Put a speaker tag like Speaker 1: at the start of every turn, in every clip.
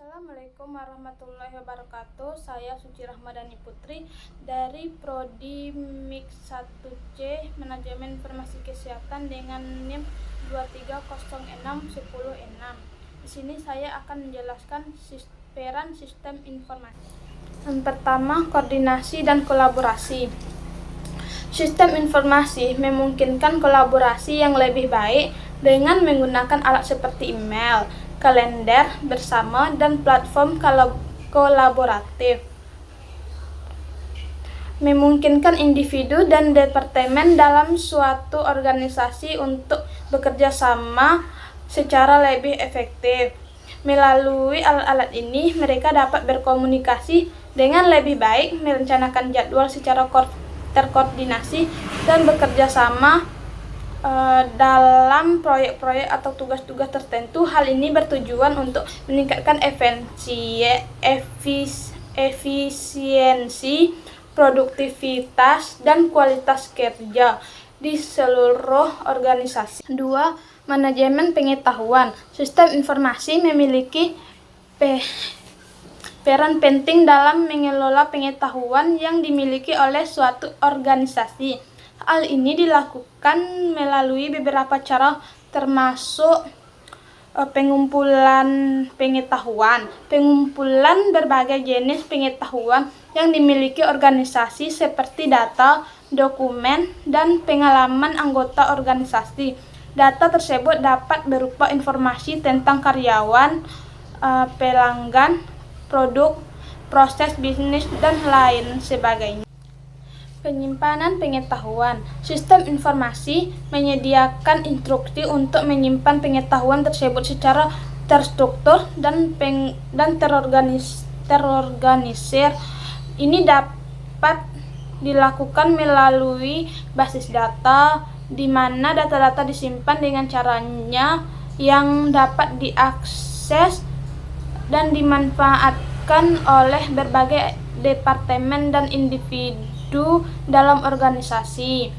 Speaker 1: Assalamualaikum warahmatullahi wabarakatuh. Saya Suci Rahmadani Putri dari Prodi Mik 1C Manajemen Informasi Kesehatan dengan NIM 2306106. Di sini saya akan menjelaskan peran sistem informasi. Yang pertama, koordinasi dan kolaborasi. Sistem informasi memungkinkan kolaborasi yang lebih baik dengan menggunakan alat seperti email, kalender bersama, dan platform kolaboratif. Memungkinkan individu dan departemen dalam suatu organisasi untuk bekerja sama secara lebih efektif. Melalui alat-alat ini, mereka dapat berkomunikasi dengan lebih baik, merencanakan jadwal secara terkoordinasi, dan bekerja sama dalam proyek-proyek atau tugas-tugas tertentu. Hal ini bertujuan untuk meningkatkan efisiensi, produktivitas, dan kualitas kerja di seluruh organisasi. 2. Manajemen pengetahuan. Sistem informasi memiliki peran penting dalam mengelola pengetahuan yang dimiliki oleh suatu organisasi. Hal ini dilakukan melalui beberapa cara, termasuk pengumpulan pengetahuan, pengumpulan berbagai jenis pengetahuan yang dimiliki organisasi seperti data, dokumen, dan pengalaman anggota organisasi. Data tersebut dapat berupa informasi tentang karyawan, pelanggan, produk, proses bisnis, dan lain sebagainya. Penyimpanan pengetahuan. Sistem informasi menyediakan instruksi untuk menyimpan pengetahuan tersebut secara terstruktur dan terorganisir. Ini dapat dilakukan melalui basis data, di mana data-data disimpan dengan caranya yang dapat diakses dan dimanfaatkan oleh berbagai departemen dan individu dalam organisasi.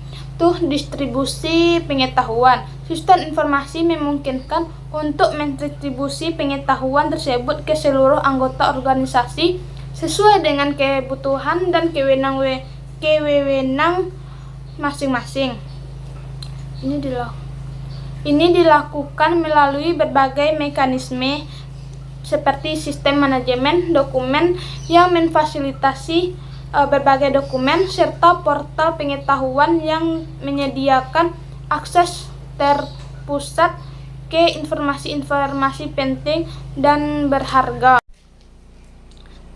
Speaker 1: Distribusi pengetahuan. Sistem informasi memungkinkan untuk mendistribusi pengetahuan tersebut ke seluruh anggota organisasi sesuai dengan kebutuhan dan kewenangan masing-masing. Ini dilakukan melalui berbagai mekanisme seperti sistem manajemen dokumen yang memfasilitasi berbagai dokumen, serta portal pengetahuan yang menyediakan akses terpusat ke informasi-informasi penting dan berharga.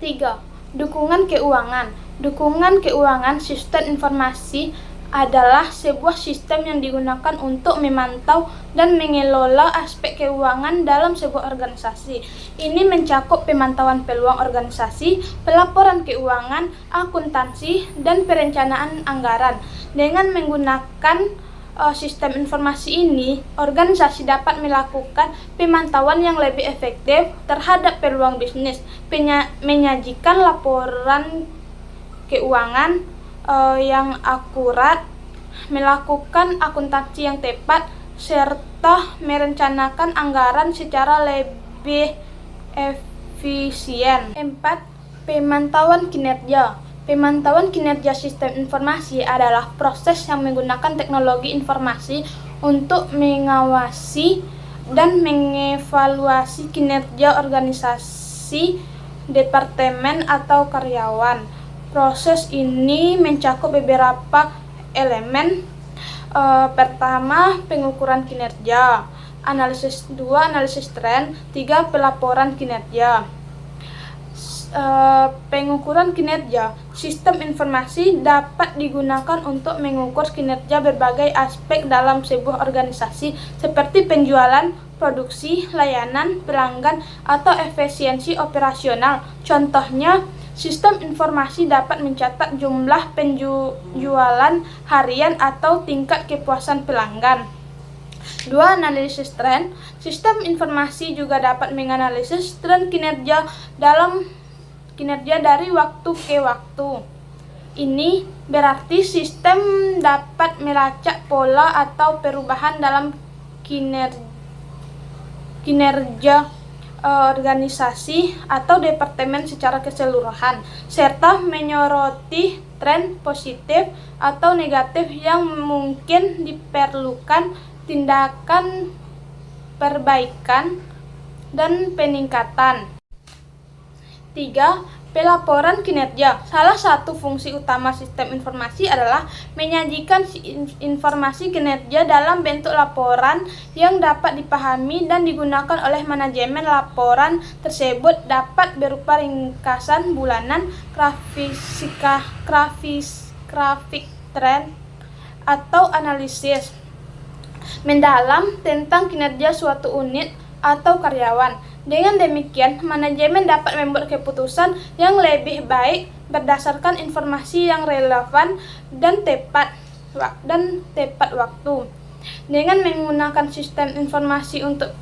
Speaker 1: 3. Dukungan keuangan. Dukungan keuangan. Sistem informasi adalah sebuah sistem yang digunakan untuk memantau dan mengelola aspek keuangan dalam sebuah organisasi. Ini mencakup pemantauan peluang organisasi, pelaporan keuangan, akuntansi, dan perencanaan anggaran. Dengan menggunakan sistem informasi ini, organisasi dapat melakukan pemantauan yang lebih efektif terhadap peluang bisnis, menyajikan laporan keuangan yang akurat, melakukan akuntansi yang tepat, serta merencanakan anggaran secara lebih efisien. 4. Pemantauan kinerja. Pemantauan kinerja sistem informasi adalah proses yang menggunakan teknologi informasi untuk mengawasi dan mengevaluasi kinerja organisasi, departemen, atau karyawan. Proses ini mencakup beberapa elemen. Pertama, pengukuran kinerja. 2. Analisis tren. 3. Pelaporan kinerja. Pengukuran kinerja. Sistem informasi dapat digunakan untuk mengukur kinerja berbagai aspek dalam sebuah organisasi seperti penjualan, produksi, layanan, pelanggan, atau efisiensi operasional. Contohnya, sistem informasi dapat mencatat jumlah penjualan harian atau tingkat kepuasan pelanggan. 2. Analisis tren. Sistem informasi juga dapat menganalisis tren kinerja dari waktu ke waktu. Ini berarti sistem dapat melacak pola atau perubahan dalam kinerja organisasi atau departemen secara keseluruhan, serta menyoroti tren positif atau negatif yang mungkin diperlukan tindakan perbaikan dan peningkatan. 3. Pelaporan kinerja. Salah satu fungsi utama sistem informasi adalah menyajikan informasi kinerja dalam bentuk laporan yang dapat dipahami dan digunakan oleh manajemen. Laporan tersebut dapat berupa ringkasan bulanan, grafik tren, atau analisis mendalam tentang kinerja suatu unit atau karyawan. Dengan demikian, manajemen dapat membuat keputusan yang lebih baik berdasarkan informasi yang relevan dan tepat waktu. Dengan menggunakan sistem informasi untuk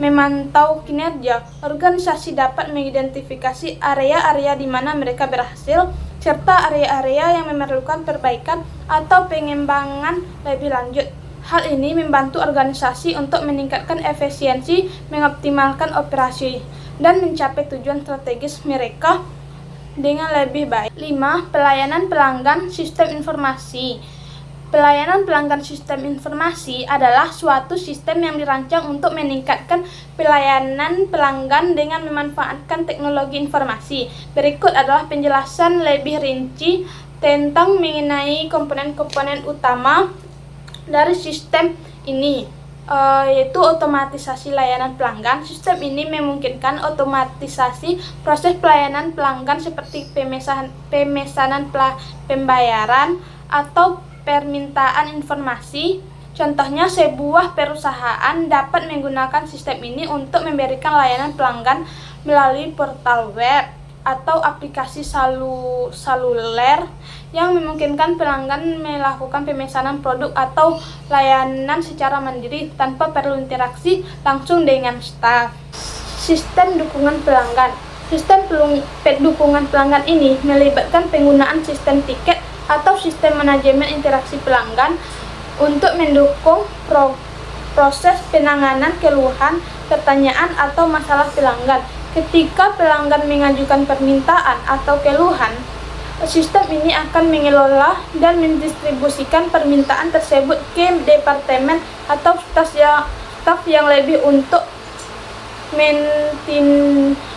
Speaker 1: memantau kinerja, organisasi dapat mengidentifikasi area-area di mana mereka berhasil, serta area-area yang memerlukan perbaikan atau pengembangan lebih lanjut. Hal ini membantu organisasi untuk meningkatkan efisiensi, mengoptimalkan operasi, dan mencapai tujuan strategis mereka dengan lebih baik. 5. Pelayanan pelanggan sistem informasi. Pelayanan pelanggan sistem informasi adalah suatu sistem yang dirancang untuk meningkatkan pelayanan pelanggan dengan memanfaatkan teknologi informasi. Berikut adalah penjelasan lebih rinci tentang mengenai komponen-komponen utama dari sistem ini, yaitu otomatisasi layanan pelanggan. Sistem ini memungkinkan otomatisasi proses pelayanan pelanggan seperti pemesanan, pembayaran, atau permintaan informasi. Contohnya, sebuah perusahaan dapat menggunakan sistem ini untuk memberikan layanan pelanggan melalui portal web atau aplikasi seluler yang memungkinkan pelanggan melakukan pemesanan produk atau layanan secara mandiri tanpa perlu interaksi langsung dengan staf. Sistem dukungan pelanggan. Sistem dukungan pelanggan ini melibatkan penggunaan sistem tiket atau sistem manajemen interaksi pelanggan untuk mendukung proses penanganan keluhan, pertanyaan, atau masalah pelanggan. Ketika pelanggan mengajukan permintaan atau keluhan, sistem ini akan mengelola dan mendistribusikan permintaan tersebut ke departemen atau staf yang lebih untuk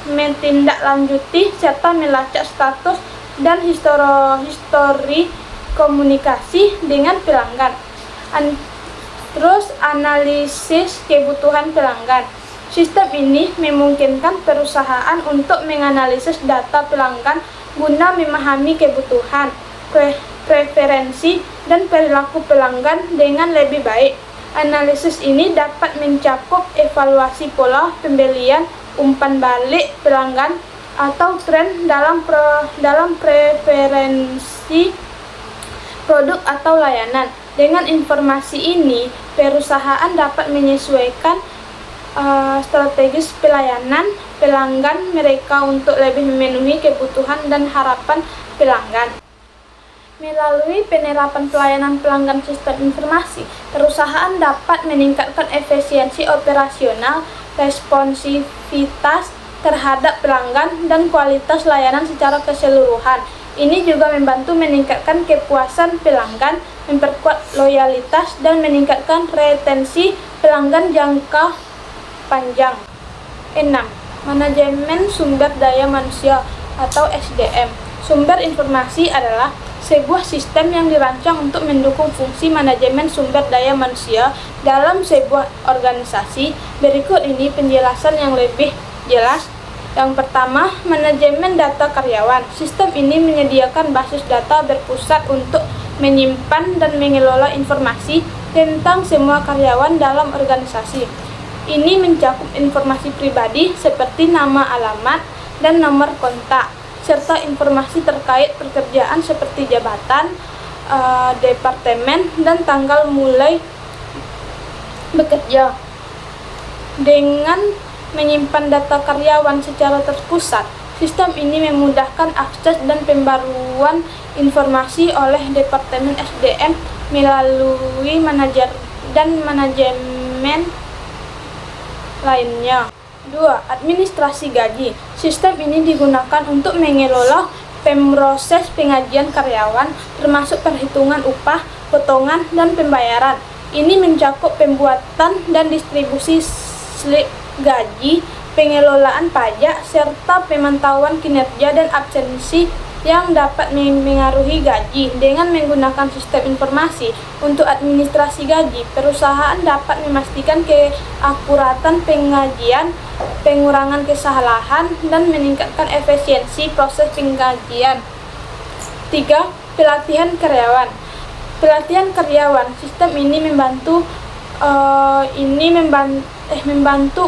Speaker 1: menindaklanjuti serta melacak status dan histori komunikasi dengan pelanggan. Terus, analisis kebutuhan pelanggan. Sistem ini memungkinkan perusahaan untuk menganalisis data pelanggan guna memahami kebutuhan, preferensi, dan perilaku pelanggan dengan lebih baik. Analisis ini dapat mencakup evaluasi pola pembelian, umpan balik pelanggan, atau tren dalam preferensi produk atau layanan. Dengan informasi ini, perusahaan dapat menyesuaikan strategis pelayanan pelanggan mereka untuk lebih memenuhi kebutuhan dan harapan pelanggan. Melalui penerapan pelayanan pelanggan sistem informasi, perusahaan dapat meningkatkan efisiensi operasional, responsivitas terhadap pelanggan, dan kualitas layanan secara keseluruhan. Ini juga membantu meningkatkan kepuasan pelanggan, memperkuat loyalitas, dan meningkatkan retensi pelanggan jangka panjang. 6. Manajemen sumber daya manusia atau SDM. Sumber informasi adalah sebuah sistem yang dirancang untuk mendukung fungsi manajemen sumber daya manusia dalam sebuah organisasi. Berikut ini penjelasan yang lebih jelas. Yang pertama, manajemen data karyawan. Sistem ini menyediakan basis data berpusat untuk menyimpan dan mengelola informasi tentang semua karyawan dalam organisasi. Ini mencakup informasi pribadi seperti nama, alamat, dan nomor kontak, serta informasi terkait pekerjaan seperti jabatan, departemen, dan tanggal mulai bekerja. Dengan menyimpan data karyawan secara terpusat, sistem ini memudahkan akses dan pembaruan informasi oleh Departemen SDM melalui manajer dan manajemen lainnya. 2. Administrasi gaji. Sistem ini digunakan untuk mengelola proses pengajian karyawan, termasuk perhitungan upah, potongan, dan pembayaran. Ini mencakup pembuatan dan distribusi slip gaji, pengelolaan pajak, serta pemantauan kinerja dan absensi yang dapat mempengaruhi gaji. Dengan menggunakan sistem informasi untuk administrasi gaji, perusahaan dapat memastikan keakuratan pengajian, pengurangan kesalahan, dan meningkatkan efisiensi proses pengajian. 3. Pelatihan karyawan. Pelatihan karyawan. Sistem ini membantu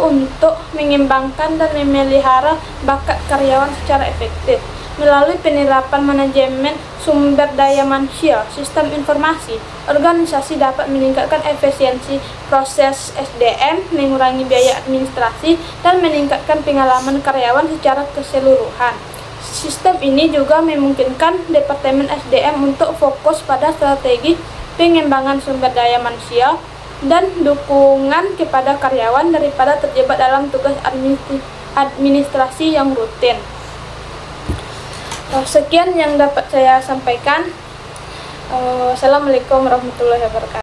Speaker 1: untuk mengembangkan dan memelihara bakat karyawan secara efektif. Melalui penerapan manajemen sumber daya manusia, sistem informasi, organisasi dapat meningkatkan efisiensi proses SDM, mengurangi biaya administrasi, dan meningkatkan pengalaman karyawan secara keseluruhan. Sistem ini juga memungkinkan Departemen SDM untuk fokus pada strategi pengembangan sumber daya manusia dan dukungan kepada karyawan daripada terjebak dalam tugas administrasi yang rutin. Sekian yang dapat saya sampaikan. Assalamualaikum warahmatullahi wabarakatuh.